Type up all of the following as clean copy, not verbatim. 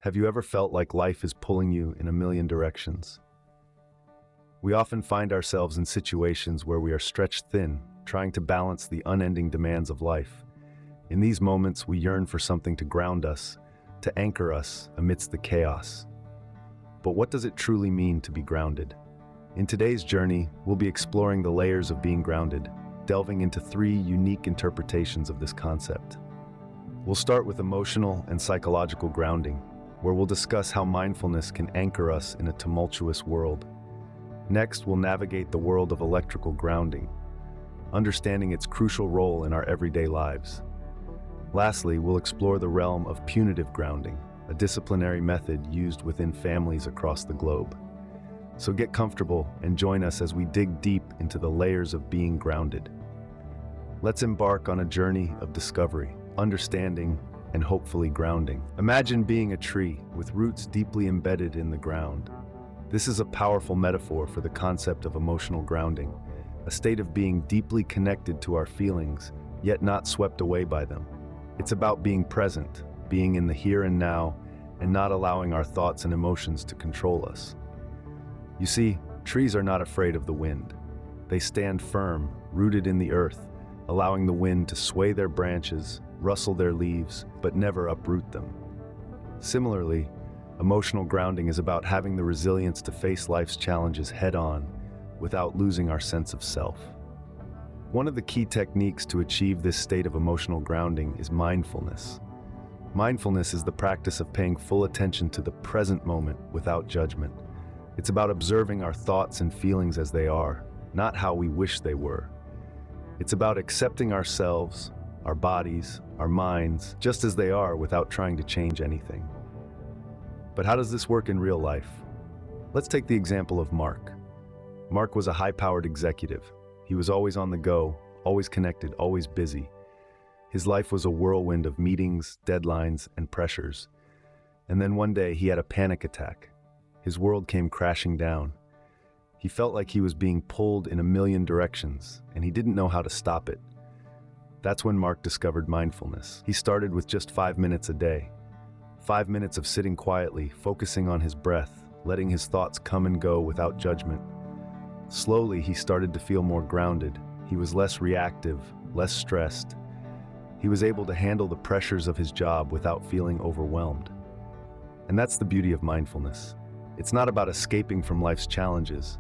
Have you ever felt like life is pulling you in a million directions? We often find ourselves in situations where we are stretched thin, trying to balance the unending demands of life. In these moments, we yearn for something to ground us, to anchor us amidst the chaos. But what does it truly mean to be grounded? In today's journey, we'll be exploring the layers of being grounded, delving into three unique interpretations of this concept. We'll start with emotional and psychological grounding, where we'll discuss how mindfulness can anchor us in a tumultuous world. Next, we'll navigate the world of electrical grounding, understanding its crucial role in our everyday lives. Lastly, we'll explore the realm of punitive grounding, a disciplinary method used within families across the globe. So get comfortable and join us as we dig deep into the layers of being grounded. Let's embark on a journey of discovery, understanding, and hopefully grounding. Imagine being a tree with roots deeply embedded in the ground. This is a powerful metaphor for the concept of emotional grounding, a state of being deeply connected to our feelings, yet not swept away by them. It's about being present, being in the here and now, and not allowing our thoughts and emotions to control us. You see, trees are not afraid of the wind. They stand firm, rooted in the earth, allowing the wind to sway their branches, rustle their leaves, but never uproot them. Similarly, emotional grounding is about having the resilience to face life's challenges head-on without losing our sense of self. One of the key techniques to achieve this state of emotional grounding is mindfulness. Mindfulness is the practice of paying full attention to the present moment without judgment. It's about observing our thoughts and feelings as they are, not how we wish they were. It's about accepting ourselves, our bodies, our minds, just as they are without trying to change anything. But how does this work in real life? Let's take the example of Mark. Mark was a high-powered executive. He was always on the go, always connected, always busy. His life was a whirlwind of meetings, deadlines, and pressures. And then one day he had a panic attack. His world came crashing down. He felt like he was being pulled in a million directions, and he didn't know how to stop it. That's when Mark discovered mindfulness. He started with just 5 minutes a day. 5 minutes of sitting quietly, focusing on his breath, letting his thoughts come and go without judgment. Slowly, he started to feel more grounded. He was less reactive, less stressed. He was able to handle the pressures of his job without feeling overwhelmed. And that's the beauty of mindfulness. It's not about escaping from life's challenges.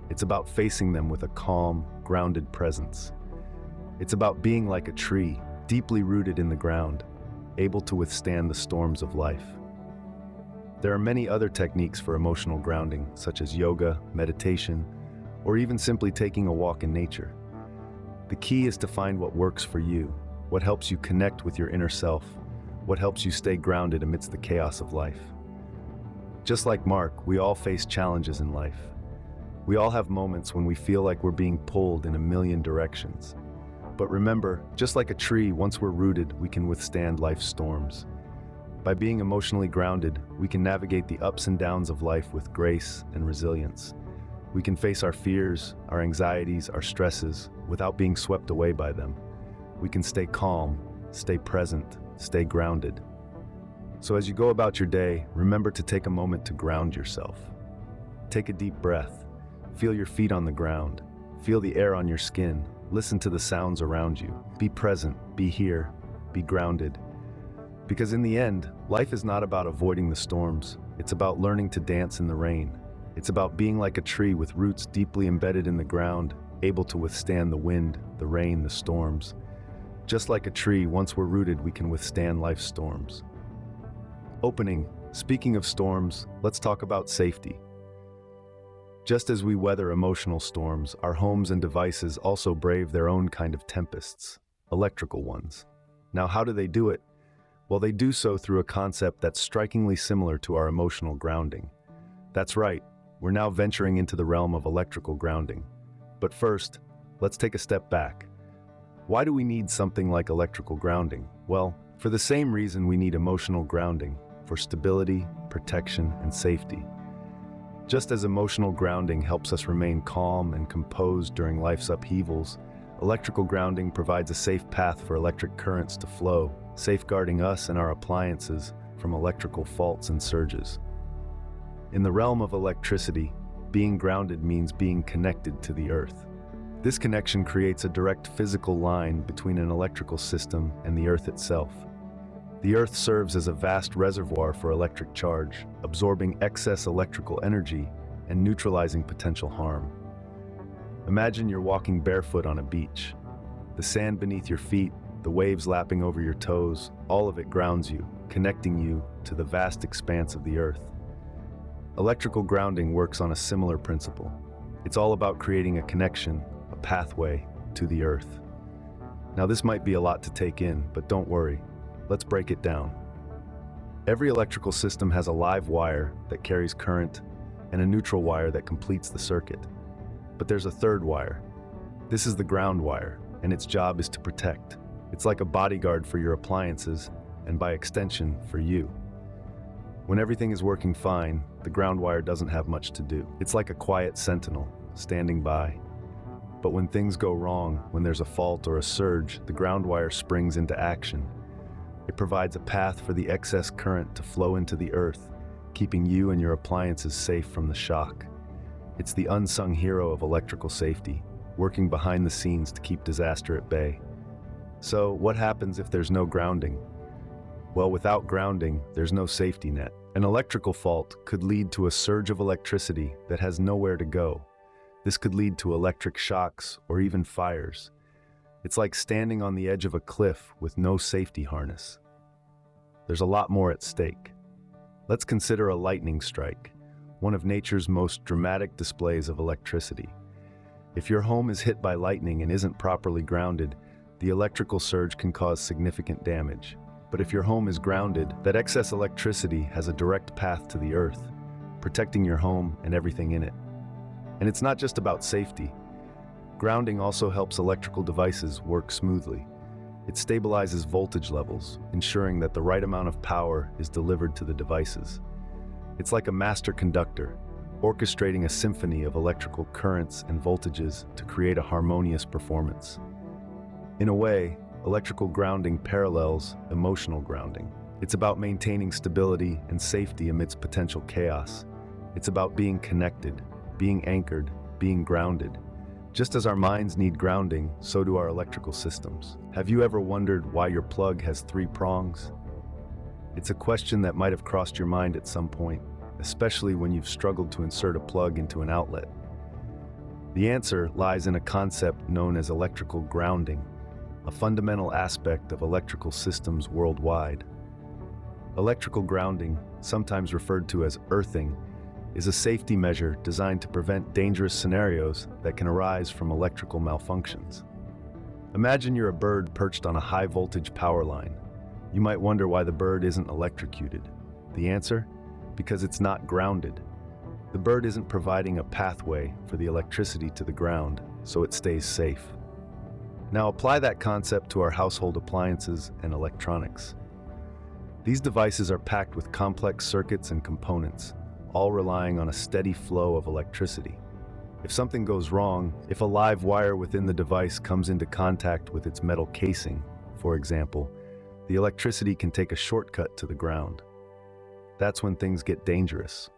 It's about facing them with a calm, grounded presence. It's about being like a tree, deeply rooted in the ground, able to withstand the storms of life. There are many other techniques for emotional grounding, such as yoga, meditation, or even simply taking a walk in nature. The key is to find what works for you, what helps you connect with your inner self, what helps you stay grounded amidst the chaos of life. Just like Mark, we all face challenges in life. We all have moments when we feel like we're being pulled in a million directions. But remember, just like a tree, once we're rooted, we can withstand life's storms. By being emotionally grounded, we can navigate the ups and downs of life with grace and resilience. We can face our fears, our anxieties, our stresses, without being swept away by them. We can stay calm, stay present, stay grounded. So as you go about your day, remember to take a moment to ground yourself. Take a deep breath. Feel your feet on the ground. Feel the air on your skin. Listen to the sounds around you. Be present, be here, be grounded. Because in the end, life is not about avoiding the storms. It's about learning to dance in the rain. It's about being like a tree with roots deeply embedded in the ground, able to withstand the wind, the rain, the storms. Just like a tree, once we're rooted, we can withstand life's storms. Speaking of storms, let's talk about safety. Just as we weather emotional storms, our homes and devices also brave their own kind of tempests, electrical ones. Now, how do they do it? Well, they do so through a concept that's strikingly similar to our emotional grounding. That's right, we're now venturing into the realm of electrical grounding. But first, let's take a step back. Why do we need something like electrical grounding? Well, for the same reason we need emotional grounding, for stability, protection, and safety. Just as emotional grounding helps us remain calm and composed during life's upheavals, electrical grounding provides a safe path for electric currents to flow, safeguarding us and our appliances from electrical faults and surges. In the realm of electricity, being grounded means being connected to the earth. This connection creates a direct physical line between an electrical system and the earth itself. The earth serves as a vast reservoir for electric charge, absorbing excess electrical energy and neutralizing potential harm. Imagine you're walking barefoot on a beach. The sand beneath your feet, the waves lapping over your toes, all of it grounds you, connecting you to the vast expanse of the earth. Electrical grounding works on a similar principle. It's all about creating a connection, a pathway to the earth. Now this might be a lot to take in, but don't worry. Let's break it down. Every electrical system has a live wire that carries current and a neutral wire that completes the circuit. But there's a third wire. This is the ground wire, and its job is to protect. It's like a bodyguard for your appliances, and by extension, for you. When everything is working fine, the ground wire doesn't have much to do. It's like a quiet sentinel, standing by. But when things go wrong, when there's a fault or a surge, the ground wire springs into action. It provides a path for the excess current to flow into the earth, keeping you and your appliances safe from the shock. It's the unsung hero of electrical safety, working behind the scenes to keep disaster at bay. So, what happens if there's no grounding? Well, without grounding, there's no safety net. An electrical fault could lead to a surge of electricity that has nowhere to go. This could lead to electric shocks or even fires. It's like standing on the edge of a cliff with no safety harness. There's a lot more at stake. Let's consider a lightning strike, one of nature's most dramatic displays of electricity. If your home is hit by lightning and isn't properly grounded, the electrical surge can cause significant damage. But if your home is grounded, that excess electricity has a direct path to the earth, protecting your home and everything in it. And it's not just about safety. Grounding also helps electrical devices work smoothly. It stabilizes voltage levels, ensuring that the right amount of power is delivered to the devices. It's like a master conductor, orchestrating a symphony of electrical currents and voltages to create a harmonious performance. In a way, electrical grounding parallels emotional grounding. It's about maintaining stability and safety amidst potential chaos. It's about being connected, being anchored, being grounded. Just as our minds need grounding, so do our electrical systems. Have you ever wondered why your plug has 3 prongs? It's a question that might have crossed your mind at some point, especially when you've struggled to insert a plug into an outlet. The answer lies in a concept known as electrical grounding, a fundamental aspect of electrical systems worldwide. Electrical grounding, sometimes referred to as earthing, is a safety measure designed to prevent dangerous scenarios that can arise from electrical malfunctions. Imagine you're a bird perched on a high-voltage power line. You might wonder why the bird isn't electrocuted. The answer? Because it's not grounded. The bird isn't providing a pathway for the electricity to the ground, so it stays safe. Now apply that concept to our household appliances and electronics. These devices are packed with complex circuits and components, all relying on a steady flow of electricity. If something goes wrong, if a live wire within the device comes into contact with its metal casing, for example, the electricity can take a shortcut to the ground. That's when things get dangerous.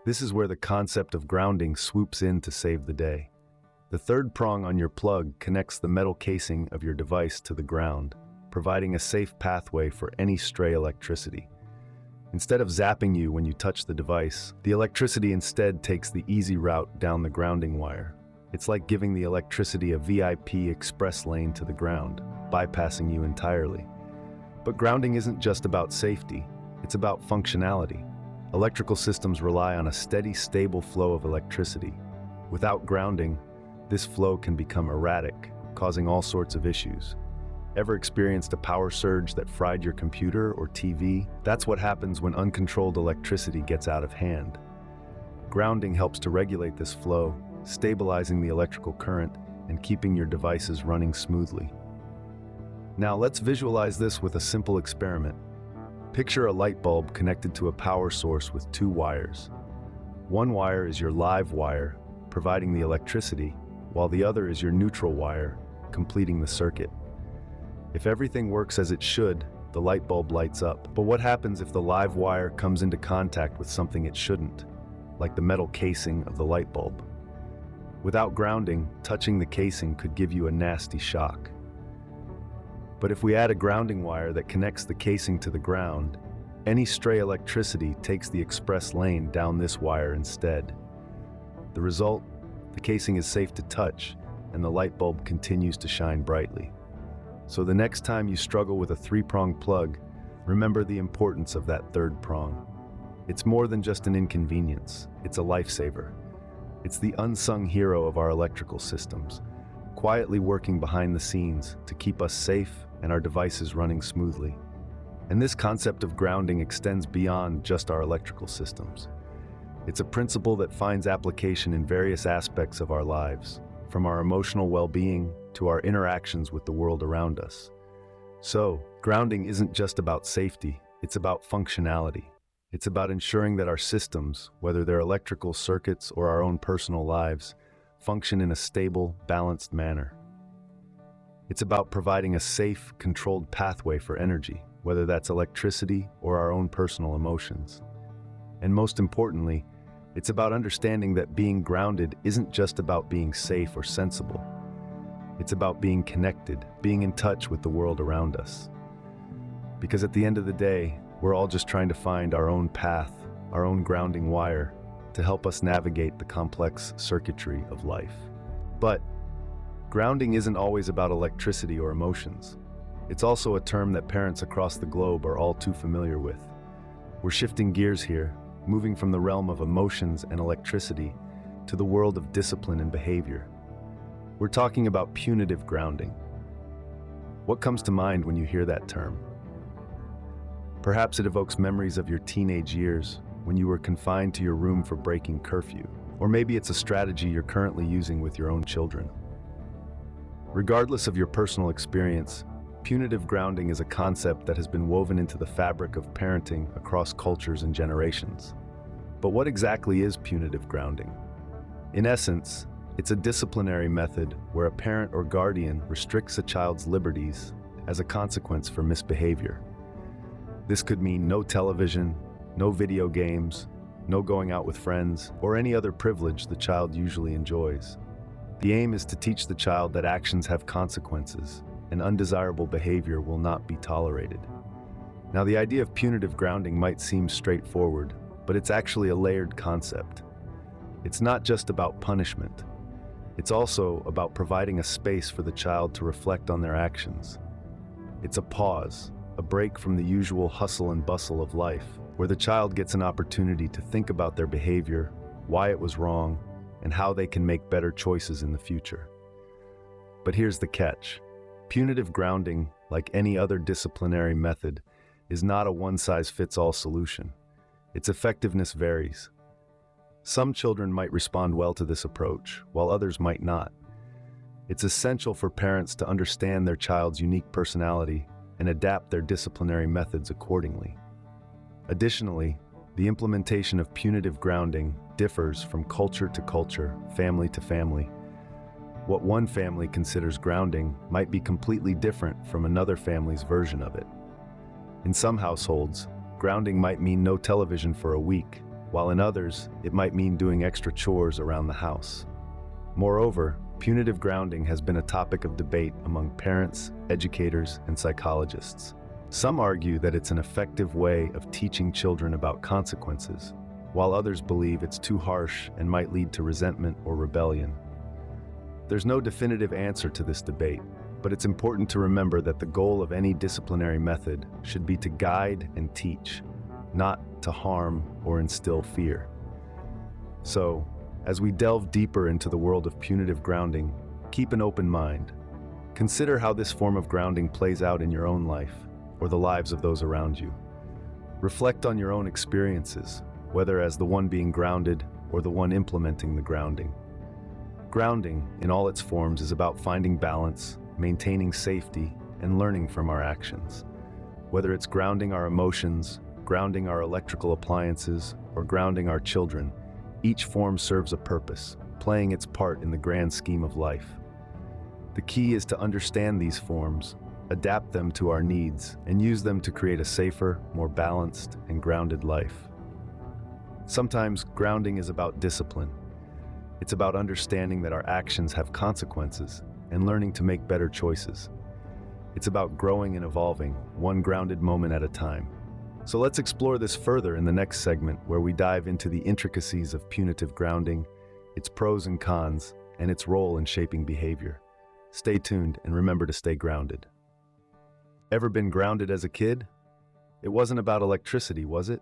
This is where the concept of grounding swoops in to save the day. The third prong on your plug connects the metal casing of your device to the ground, providing a safe pathway for any stray electricity. Instead of zapping you when you touch the device, the electricity instead takes the easy route down the grounding wire. It's like giving the electricity a VIP express lane to the ground, bypassing you entirely. But grounding isn't just about safety, it's about functionality. Electrical systems rely on a steady, stable flow of electricity. Without grounding, this flow can become erratic, causing all sorts of issues. Ever experienced a power surge that fried your computer or TV? That's what happens when uncontrolled electricity gets out of hand. Grounding helps to regulate this flow, stabilizing the electrical current and keeping your devices running smoothly. Now let's visualize this with a simple experiment. Picture a light bulb connected to a power source with 2 wires. One wire is your live wire, providing the electricity, while the other is your neutral wire, completing the circuit. If everything works as it should, the light bulb lights up. But what happens if the live wire comes into contact with something it shouldn't, like the metal casing of the light bulb? Without grounding, touching the casing could give you a nasty shock. But if we add a grounding wire that connects the casing to the ground, any stray electricity takes the express lane down this wire instead. The result? The casing is safe to touch, and the light bulb continues to shine brightly. So the next time you struggle with a three-prong plug, remember the importance of that third prong. It's more than just an inconvenience, it's a lifesaver. It's the unsung hero of our electrical systems, quietly working behind the scenes to keep us safe and our devices running smoothly. And this concept of grounding extends beyond just our electrical systems. It's a principle that finds application in various aspects of our lives, from our emotional well-being to our interactions with the world around us. So, grounding isn't just about safety, it's about functionality. It's about ensuring that our systems, whether they're electrical circuits or our own personal lives, function in a stable, balanced manner. It's about providing a safe, controlled pathway for energy, whether that's electricity or our own personal emotions. And most importantly, it's about understanding that being grounded isn't just about being safe or sensible. It's about being connected, being in touch with the world around us. Because at the end of the day, we're all just trying to find our own path, our own grounding wire, to help us navigate the complex circuitry of life. But grounding isn't always about electricity or emotions. It's also a term that parents across the globe are all too familiar with. We're shifting gears here, moving from the realm of emotions and electricity to the world of discipline and behavior. We're talking about punitive grounding. What comes to mind when you hear that term? Perhaps it evokes memories of your teenage years when you were confined to your room for breaking curfew. Or maybe it's a strategy you're currently using with your own children. Regardless of your personal experience, punitive grounding is a concept that has been woven into the fabric of parenting across cultures and generations. But what exactly is punitive grounding? In essence, it's a disciplinary method where a parent or guardian restricts a child's liberties as a consequence for misbehavior. This could mean no television, no video games, no going out with friends, or any other privilege the child usually enjoys. The aim is to teach the child that actions have consequences, and undesirable behavior will not be tolerated. Now, the idea of punitive grounding might seem straightforward, but it's actually a layered concept. It's not just about punishment. It's also about providing a space for the child to reflect on their actions. It's a pause, a break from the usual hustle and bustle of life, where the child gets an opportunity to think about their behavior, why it was wrong, and how they can make better choices in the future. But here's the catch. Punitive grounding, like any other disciplinary method, is not a one-size-fits-all solution. Its effectiveness varies. Some children might respond well to this approach, while others might not. It's essential for parents to understand their child's unique personality and adapt their disciplinary methods accordingly. Additionally, the implementation of punitive grounding differs from culture to culture, family to family. What one family considers grounding might be completely different from another family's version of it. In some households, grounding might mean no television for a week, while in others, it might mean doing extra chores around the house. Moreover, punitive grounding has been a topic of debate among parents, educators, and psychologists. Some argue that it's an effective way of teaching children about consequences, while others believe it's too harsh and might lead to resentment or rebellion. There's no definitive answer to this debate, but it's important to remember that the goal of any disciplinary method should be to guide and teach, not to harm or instill fear. So, as we delve deeper into the world of punitive grounding, keep an open mind. Consider how this form of grounding plays out in your own life or the lives of those around you. Reflect on your own experiences, whether as the one being grounded or the one implementing the grounding. Grounding, in all its forms, is about finding balance, maintaining safety, and learning from our actions. Whether it's grounding our emotions, grounding our electrical appliances, or grounding our children, each form serves a purpose, playing its part in the grand scheme of life. The key is to understand these forms, adapt them to our needs, and use them to create a safer, more balanced, and grounded life. Sometimes grounding is about discipline. It's about understanding that our actions have consequences and learning to make better choices. It's about growing and evolving, one grounded moment at a time. So let's explore this further in the next segment, where we dive into the intricacies of punitive grounding, its pros and cons, and its role in shaping behavior. Stay tuned and remember to stay grounded. Ever been grounded as a kid? It wasn't about electricity, was it?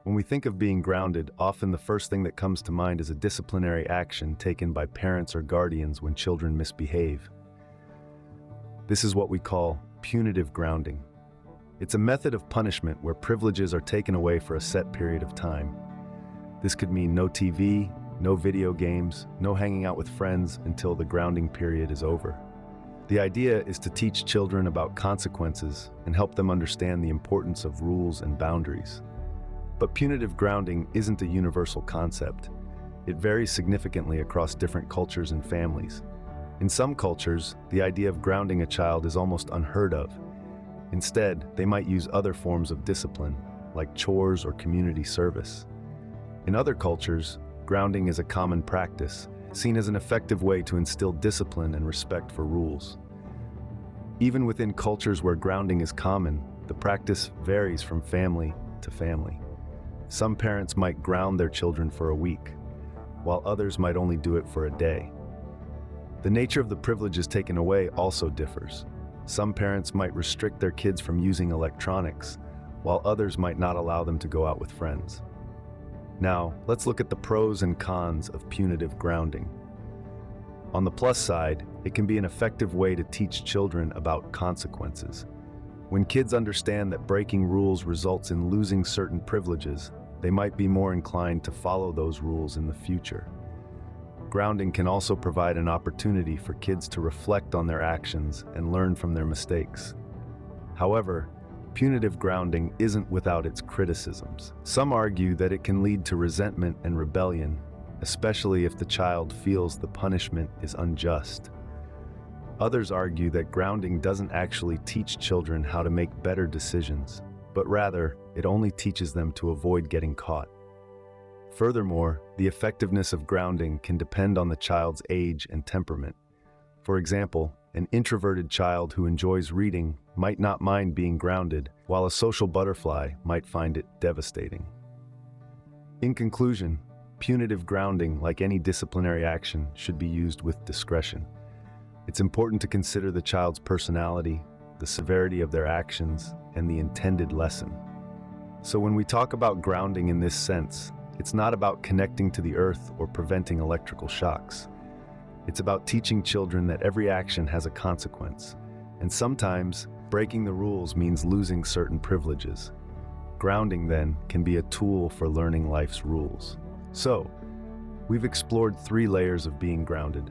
When we think of being grounded, often the first thing that comes to mind is a disciplinary action taken by parents or guardians when children misbehave. This is what we call punitive grounding. It's a method of punishment where privileges are taken away for a set period of time. This could mean no TV, no video games, no hanging out with friends until the grounding period is over. The idea is to teach children about consequences and help them understand the importance of rules and boundaries. But punitive grounding isn't a universal concept. It varies significantly across different cultures and families. In some cultures, the idea of grounding a child is almost unheard of. Instead, they might use other forms of discipline, like chores or community service. In other cultures, grounding is a common practice, seen as an effective way to instill discipline and respect for rules. Even within cultures where grounding is common, the practice varies from family to family. Some parents might ground their children for a week, while others might only do it for a day. The nature of the privileges taken away also differs. Some parents might restrict their kids from using electronics, while others might not allow them to go out with friends. Now, let's look at the pros and cons of punitive grounding. On the plus side, it can be an effective way to teach children about consequences. When kids understand that breaking rules results in losing certain privileges, they might be more inclined to follow those rules in the future. Grounding can also provide an opportunity for kids to reflect on their actions and learn from their mistakes. However, punitive grounding isn't without its criticisms. Some argue that it can lead to resentment and rebellion, especially if the child feels the punishment is unjust. Others argue that grounding doesn't actually teach children how to make better decisions, but rather, it only teaches them to avoid getting caught. Furthermore, the effectiveness of grounding can depend on the child's age and temperament. For example, an introverted child who enjoys reading might not mind being grounded, while a social butterfly might find it devastating. In conclusion, punitive grounding, like any disciplinary action, should be used with discretion. It's important to consider the child's personality, the severity of their actions, and the intended lesson. So when we talk about grounding in this sense, it's not about connecting to the earth or preventing electrical shocks. It's about teaching children that every action has a consequence, and sometimes breaking the rules means losing certain privileges. Grounding, then, can be a tool for learning life's rules. So, we've explored 3 layers of being grounded.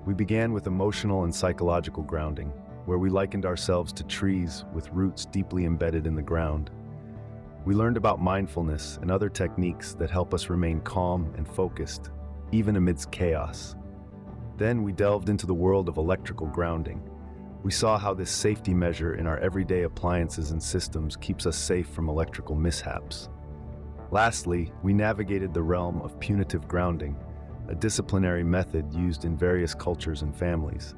We began with emotional and psychological grounding, where we likened ourselves to trees with roots deeply embedded in the ground. We learned about mindfulness and other techniques that help us remain calm and focused, even amidst chaos. Then we delved into the world of electrical grounding. We saw how this safety measure in our everyday appliances and systems keeps us safe from electrical mishaps. Lastly, we navigated the realm of punitive grounding, a disciplinary method used in various cultures and families.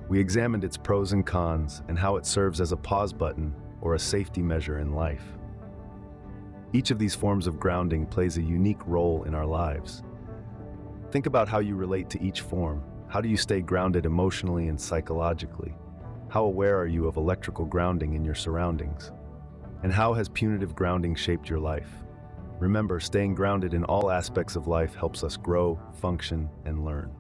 We examined its pros and cons and how it serves as a pause button or a safety measure in life. Each of these forms of grounding plays a unique role in our lives. Think about how you relate to each form. How do you stay grounded emotionally and psychologically? How aware are you of electrical grounding in your surroundings? And how has punitive grounding shaped your life? Remember, staying grounded in all aspects of life helps us grow, function, and learn.